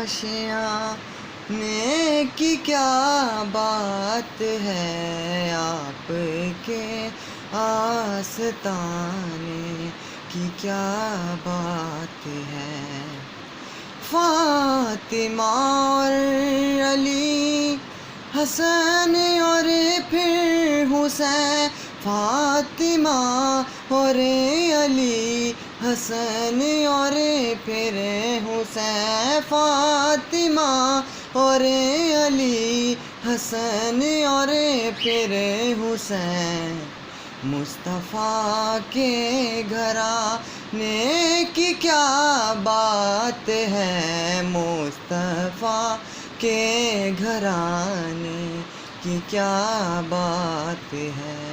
आशियाँ में की क्या बात है, आपके आस्ताने की क्या बात है। फातिमा और अली, हसन और फिर हुसैन, फातिमा और अली, हसन और फिर हुसैन, फातिमा और अली, हसन और फिर हुसैन। मुस्तफ़ा के घराने की क्या बात है, मुस्तफ़ा के घराने की क्या बात है।